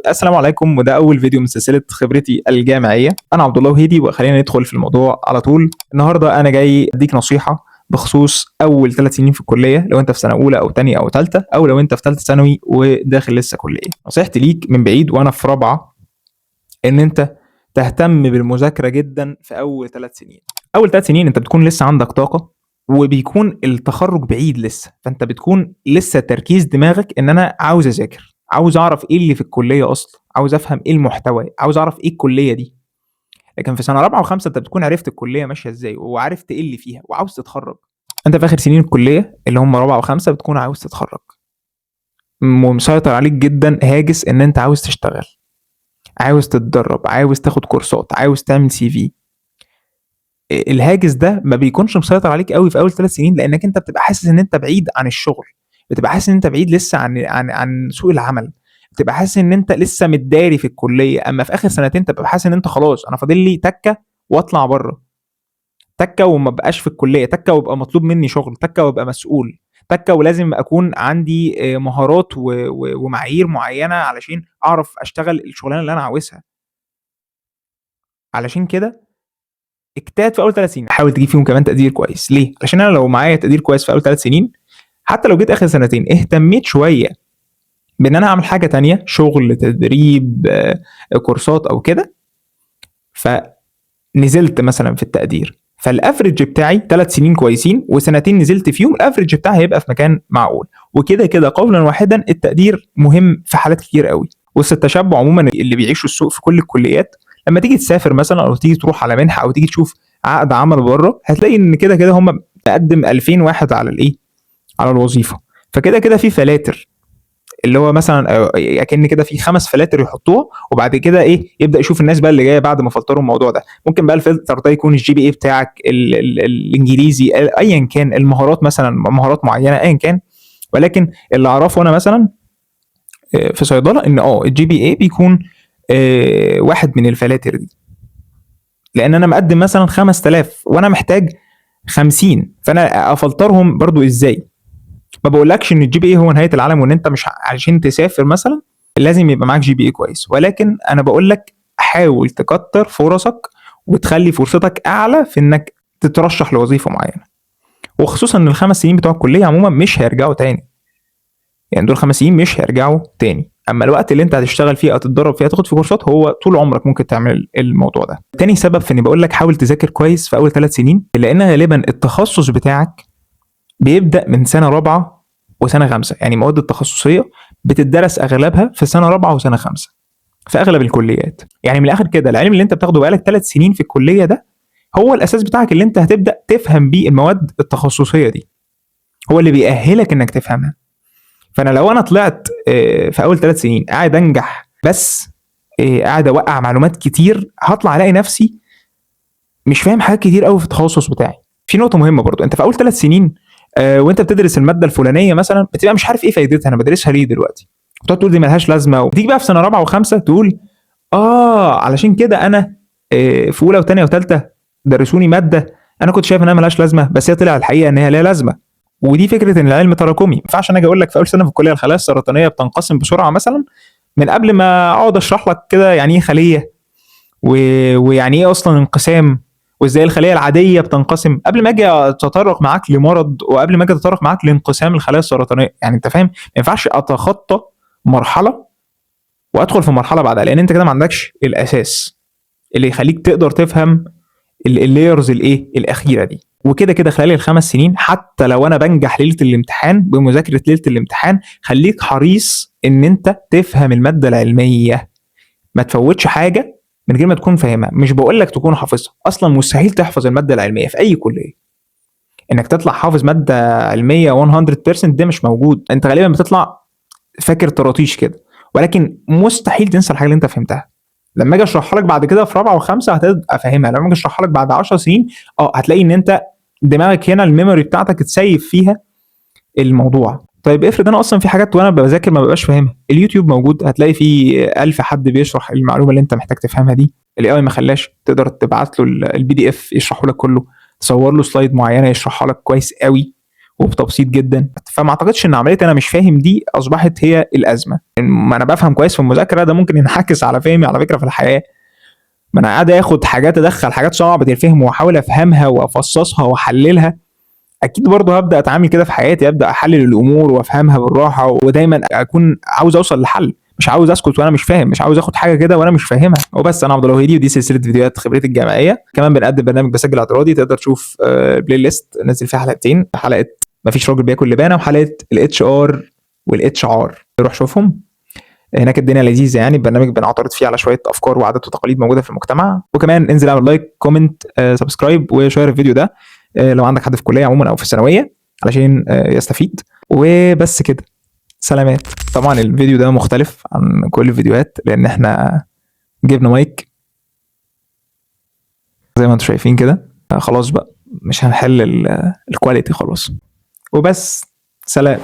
السلام عليكم، وده اول فيديو من سلسله خبرتي الجامعيه. انا عبد الله وهيدي، وخلينا ندخل في الموضوع على طول. النهارده انا جاي اديك نصيحه بخصوص اول 3 سنين في الكليه، لو انت في سنه اولى او ثانيه او ثالثه، او لو انت في ثالثه ثانوي وداخل لسه كليه. نصيحتي ليك من بعيد وانا في رابعه ان انت تهتم بالمذاكره جدا في اول 3 سنين. اول 3 سنين انت بتكون لسه عندك طاقه، وبيكون التخرج بعيد لسه، فانت بتكون لسه تركيز دماغك ان انا عاوز اذاكر، عاوز اعرف ايه اللي في الكليه اصلا، عاوز افهم ايه المحتوى، عاوز اعرف ايه الكليه دي. لكن في سنه رابعه وخمسه انت بتكون عرفت الكليه ماشيه ازاي، وعرفت ايه اللي فيها، وعاوز تتخرج. انت في اخر سنين الكليه اللي هم رابعه وخمسه بتكون عاوز تتخرج، ومسيطر عليك جدا هاجس ان انت عاوز تشتغل، عاوز تتدرب، عاوز تاخد كورسات، عاوز تعمل سي في. الهاجس ده ما بيكونش مسيطر عليك قوي في اول 3 سنين، لانك انت بتبقى حاسس ان انت بعيد عن الشغل، بتبقى حاسس ان انت بعيد لسه عن سوق العمل، بتبقى حاسس ان انت لسه متداري في الكليه. اما في اخر سنتين تبقى حاسس ان انت خلاص انا فاضل لي تكه واطلع بره، تكه وما بقاش في الكليه، تكه ويبقى مطلوب مني شغل، تكه وابقى مسؤول، تكه ولازم اكون عندي مهارات ومعايير معينه علشان اعرف اشتغل الشغلانه اللي انا عاوزها. علشان كده اجتهد في اول 3 سنين، حاول تجيب فيهم كمان تقدير كويس. ليه؟ عشان انا لو معايا تقدير كويس في اول 3 سنين، حتى لو جيت اخر سنتين اهتميت شويه بان انا اعمل حاجه تانية، شغل، تدريب، كورسات او كده، فنزلت مثلا في التقدير، فالافريج بتاعي 3 سنين كويسين وسنتين نزلت فيهم، الافريج بتاعي هيبقى في مكان معقول. وكده كده قولا واحدا التقدير مهم في حالات كتير قوي. والتشبع عموما اللي بيعيشوا السوق في كل الكليات، لما تيجي تسافر مثلا او تيجي تروح على منحه او تيجي تشوف عقد عمل بره، هتلاقي ان كده كده هم مقدم 2000 واحد على الايه، على الوظيفه. فكده كده في فلاتر، اللي هو مثلا اكن كده في 5 فلاتر يحطوها، وبعد كده ايه، يبدا يشوف الناس بقى اللي جايه بعد ما فلتروا الموضوع ده. ممكن بقى الفلتر ده يكون الجي بي اي بتاعك، الانجليزي، ايا كان، المهارات مثلا، مهارات معينه ايا كان. ولكن اللي اعرفه انا مثلا في صيدله ان الجي بي اي بيكون واحد من الفلاتر دي، لان انا مقدم مثلا 5000 وانا محتاج 50، فانا افلترهم برضو ازاي؟ ما بقولكش ان الجي بي اي هو نهايه العالم، وان انت مش علشان تسافر مثلا لازم يبقى معاك جي بي اي كويس، ولكن انا بقول لك حاول تكتر فرصك وتخلي فرصتك اعلى في انك تترشح لوظيفه معينه. وخصوصا ان ال5 سنين بتوع الكليه عموما مش هيرجعوا تاني، يعني دول 5 سنين مش هيرجعوا تاني. اما الوقت اللي انت هتشتغل فيه او تتدرب فيه، تاخد فيه كورسات، هو طول عمرك ممكن تعمل الموضوع ده. تاني سبب في اني بقول لك حاول تذاكر كويس في اول 3 سنين، لان غالبا التخصص بتاعك بيبدا من سنه رابعه وسنه خمسه، يعني مواد التخصصيه بتدرس اغلبها في سنه رابعه وسنه خمسه في اغلب الكليات. يعني من الاخر كده العلم اللي انت بتاخده بقالك 3 سنين في الكليه ده هو الاساس بتاعك، اللي انت هتبدا تفهم بيه المواد التخصصيه دي، هو اللي بيأهلك انك تفهمها. فانا لو انا طلعت في اول 3 سنين قاعد انجح بس، قاعد اوقع معلومات كتير، هطلع الاقي نفسي مش فاهم حاجات كتير قوي في التخصص بتاعي. في نقطه مهمه برضو، انت في اول 3 سنين وانت بتدرس الماده الفلانيه مثلا، بتبقى مش عارف ايه فايدتها، انا بدرسها ليه دلوقتي، وتقعد تقول دي ملهاش لازمه. وتيجي بقى في سنه رابعه وخمسه تقول علشان كده انا في اولى وثانيه وثالثه درسوني ماده انا كنت شايف انها ملهاش لازمه، بس هي طلع الحقيقه ان هي ليها لازمه. ودي فكره ان العلم تراكمي. ما ينفعش انا اجي اقول لك في اول سنه في الكليه الخلايا السرطانيه بتنقسم بسرعه مثلا، من قبل ما اقعد اشرح لك كده يعني ايه خليه ويعني ايه اصلا انقسام، وازاي الخليه العاديه بتنقسم، قبل ما اجي اتطرق معاك لمرض، وقبل ما اجي اتطرق معاك لانقسام الخلايا السرطانيه. يعني انت فاهم، ما ينفعش اتخطى مرحله وادخل في مرحله بعدها، لان انت كده ما عندكش الاساس اللي يخليك تقدر تفهم اللايرز الايه الاخيره دي. وكده كده خلال ال5 سنين، حتى لو انا بنجح ليله الامتحان بمذاكره ليله الامتحان، خليك حريص ان انت تفهم الماده العلميه، ما تفوتش حاجه من غير ما تكون فاهمها. مش بقول لك تكون حافظها، اصلا مستحيل تحفظ الماده العلميه في اي كليه. انك تطلع حافظ ماده علميه 100% ده مش موجود، انت غالبا بتطلع فاكر طراطيش كده، ولكن مستحيل تنسى الحاجه اللي انت فهمتها. لما اجي اشرحها لك بعد كده في رابعه وخمسه هتبقى فاهمها، لما اجي اشرحها لك بعد 10 سنين هتلاقي ان انت دماغك هنا الميموري بتاعتك اتسيف فيها الموضوع. طيب افرض انا اصلا في حاجات وانا بذاكر ما ببقاش فاهمها، اليوتيوب موجود، هتلاقي فيه 1000 حد بيشرح المعلومه اللي انت محتاج تفهمها دي. الاي ما خلاش تقدر تبعت له البي دي اف يشرحه لك كله، تصور له سلايد معينه يشرحها لك كويس قوي، وبتبسيط جدا. فما اعتقدش ان عمليه انا مش فاهم دي اصبحت هي الازمه. ما انا بفهم كويس في المذاكره ده ممكن ينعكس على فهمي على فكره في الحياه. ما انا قاعد اخد حاجات، ادخل حاجات صعبه الفهم واحاول افهمها وافصصها واحللها، اكيد برضه هبدا اتعامل كده في حياتي، ابدا احلل الامور وافهمها بالراحه، ودايما اكون عاوز اوصل لحل، مش عاوز اسكت وانا مش فاهم، مش عاوز اخد حاجه كده وانا مش فاهمها. وبس. انا عبد الوهيدي، ودي سلسله فيديوهات خبرتي الجامعيه. كمان بنقدم برنامج بسجل اعتراضي، تقدر تشوف بلاي ليست نزل فيها حلقتين، حلقه مفيش راجل بياكل لبانه وحلقه الاتش ار والاتش ار، روح شوفهم هناك. الدنيا لذيذه يعني. البرنامج بنعترض فيه على شويه افكار وعادات وتقاليد موجوده في المجتمع. وكمان انزل اعمل لايك، كومنت، سبسكرايب، وشير الفيديو ده لو عندك حد في الكليه عموما او في الثانويه علشان يستفيد. وبس كده، سلامات. طبعا الفيديو ده مختلف عن كل الفيديوهات لان احنا جبنا مايك زي ما انتم شايفين كده. خلاص بقى مش هنحل الكواليتي خلاص. وبس، سلام.